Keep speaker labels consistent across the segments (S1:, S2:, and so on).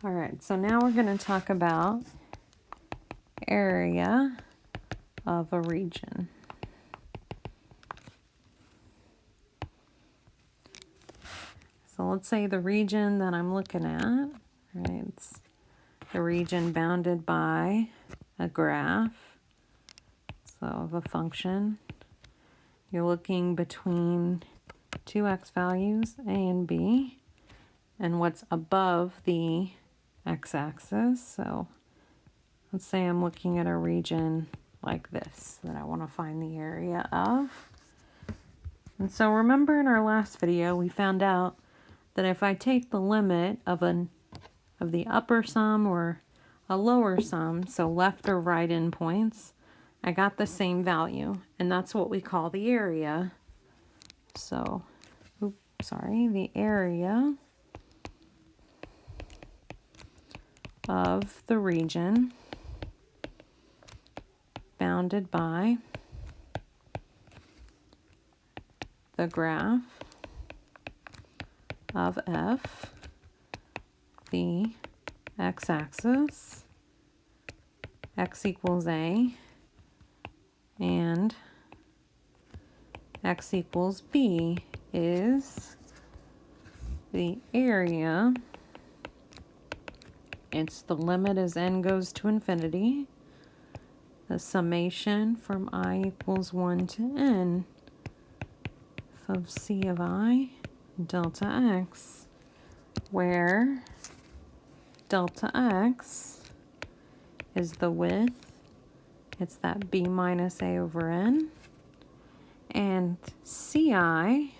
S1: All right, so now we're going to talk about area of a region. So let's say the region that I'm looking at, right, it's the region bounded by a graph, so of a function. You're looking between two x values, a and b, and what's above the x-axis. So let's say I'm looking at a region like this that I want to find the area of. And so remember in our last video, we found out that if I take the limit of the upper sum or a lower sum, so left or right endpoints, I got the same value, and that's what we call the area. So, the area of the region bounded by the graph of f, the x-axis, x equals a, and x equals b is the area. It's the limit as n goes to infinity, the summation from I equals 1 to n of c of I delta x, where delta x is the width, it's that b minus a over n, and ci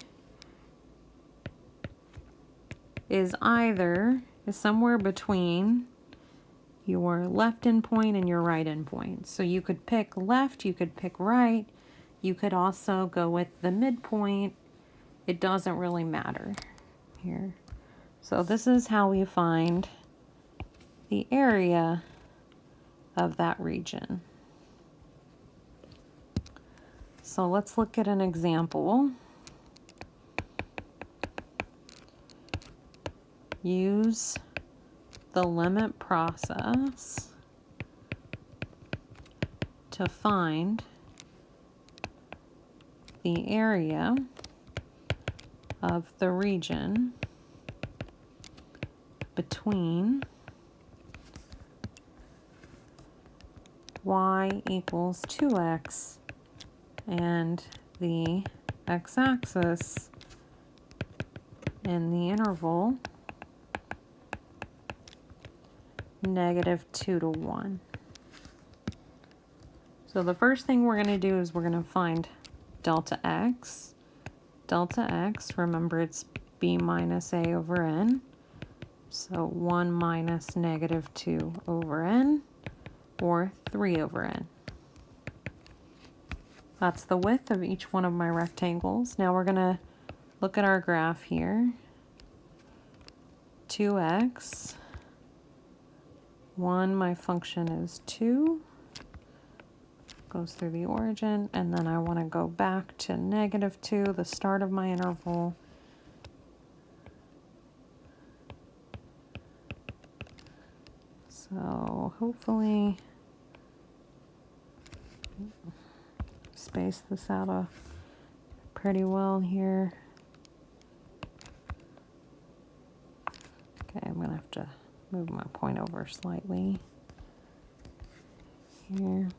S1: is somewhere between your left endpoint and your right endpoint. So you could pick left, you could pick right, you could also go with the midpoint. It doesn't really matter here. So this is how we find the area of that region. So let's look at an example. Use the limit process to find the area of the region between y equals 2x and the x-axis in the interval -2 to 1. So the first thing we're going to do is we're going to find delta x. Delta x, remember it's b minus a over n. So 1 minus -2 over n, or 3 over n. That's the width of each one of my rectangles. Now we're going to look at our graph here. 2x. 1, my function is 2, goes through the origin, and then I want to go back to -2, the start of my interval. So hopefully space this out pretty well here. Okay, I'm going to have to move my point over slightly here.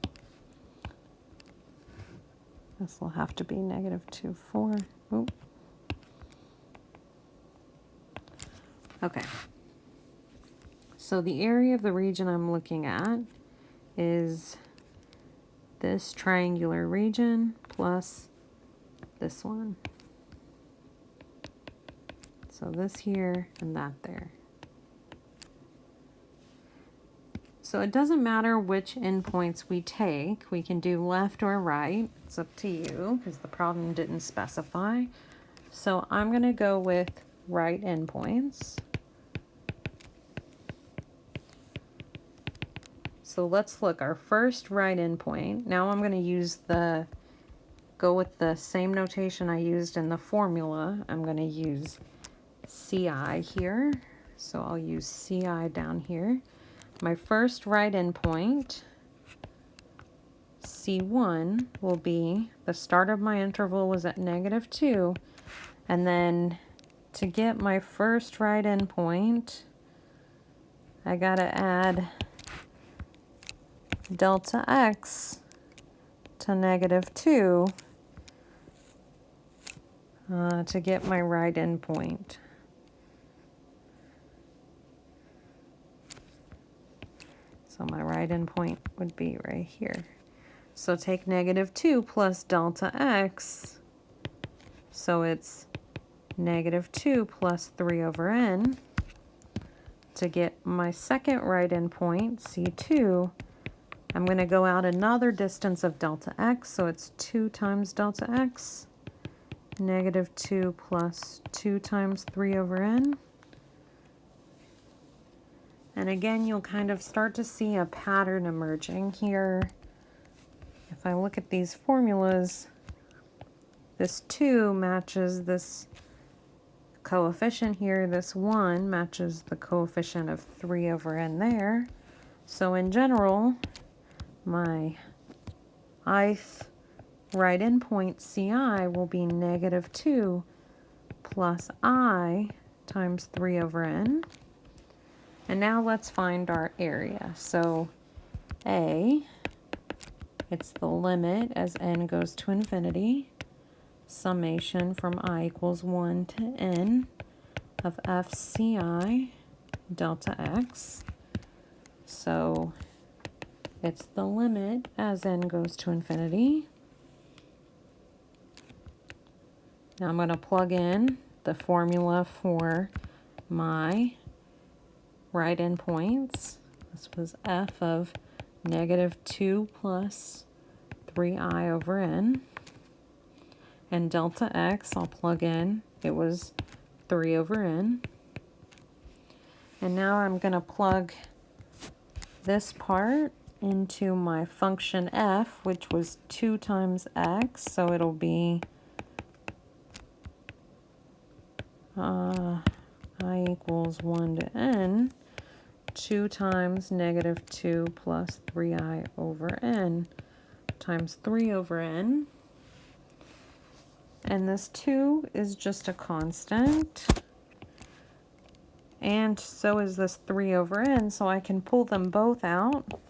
S1: This will have to be -2, 4. Oop. Okay. So the area of the region I'm looking at is this triangular region plus this one. So this here and that there. So it doesn't matter which endpoints we take. We can do left or right. It's up to you because the problem didn't specify. So I'm going to go with right endpoints. So let's look, our first right endpoint. Now I'm going to go with the same notation I used in the formula. I'm going to use CI here. So I'll use CI down here. My first right endpoint, C1, will be the start of my interval was at -2. And then to get my first right endpoint, I gotta add delta x to -2 to get my right endpoint. So my right endpoint would be right here. So take -2 plus delta x, so it's -2 plus 3 over n. To get my second right endpoint, C2, I'm going to go out another distance of delta x, so it's 2 times delta x, -2 plus 2 times 3 over n. And again, you'll kind of start to see a pattern emerging here. If I look at these formulas, this 2 matches this coefficient here. This 1 matches the coefficient of 3 over n there. So in general, my ith right endpoint CI will be -2 plus I times 3 over n. And now let's find our area. So A, it's the limit as n goes to infinity, summation from I equals 1 to n of FCI delta x. So it's the limit as n goes to infinity. Now I'm going to plug in the formula for my right endpoints. This was f of -2 plus 3i over n. And delta x, I'll plug in, it was 3 over n. And now I'm going to plug this part into my function f, which was 2 times x, so it'll be I equals 1 to n, 2 times -2 plus 3i over n times 3 over n. And this 2 is just a constant. And so is this 3 over n, so I can pull them both out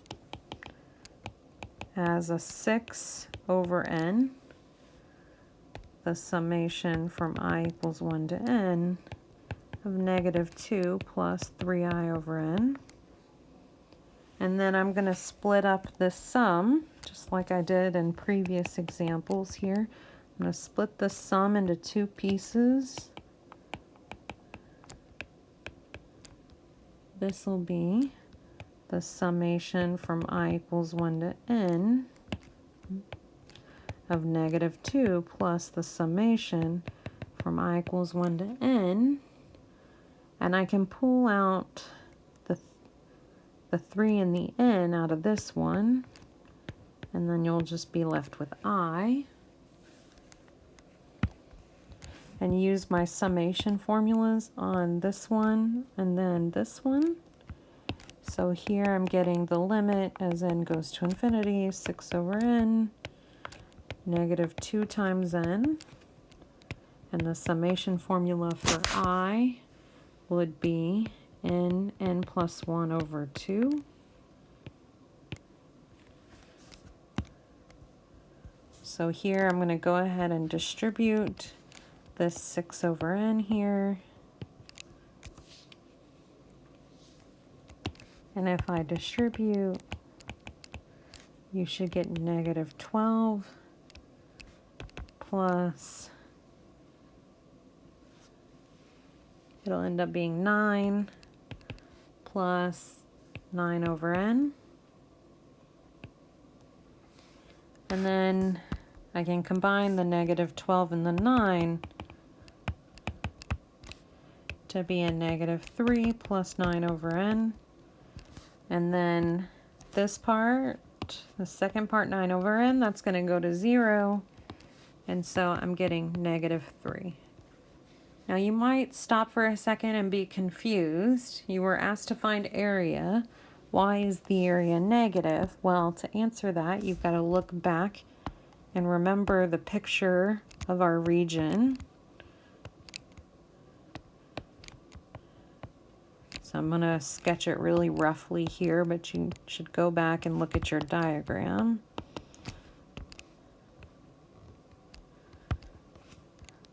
S1: as a 6 over n, the summation from I equals 1 to n of -2 plus 3i over n. And then I'm going to split up this sum, just like I did in previous examples here. I'm going to split the sum into 2 pieces. This will be the summation from I equals 1 to n of -2 plus the summation from I equals 1 to n. And I can pull out the 3 and the n out of this one, and then you'll just be left with I. And use my summation formulas on this one and then this one. So here I'm getting the limit as n goes to infinity, 6 over n, -2 times n. And the summation formula for I would be n plus 1 over 2. So here I'm going to go ahead and distribute this 6 over n here. And if I distribute, you should get -12 plus, it'll end up being 9 plus 9 over n. And then I can combine the -12 and the 9 to be a -3 plus 9 over n. And then this part, the second part, 9 over n, that's going to go to 0. And so I'm getting -3. Now you might stop for a second and be confused. You were asked to find area. Why is the area negative? Well, to answer that, you've got to look back and remember the picture of our region. So I'm going to sketch it really roughly here, but you should go back and look at your diagram.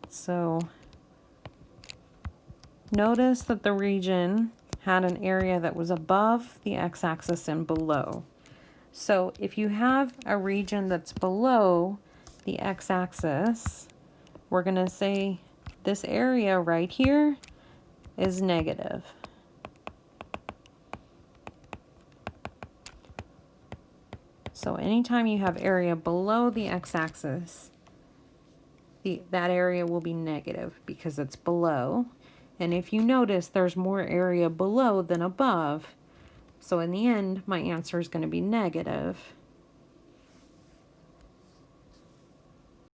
S1: So notice that the region had an area that was above the x-axis and below. So if you have a region that's below the x-axis, we're going to say this area right here is negative. So anytime you have area below the x-axis, that area will be negative because it's below. And if you notice, there's more area below than above. So in the end, my answer is going to be negative.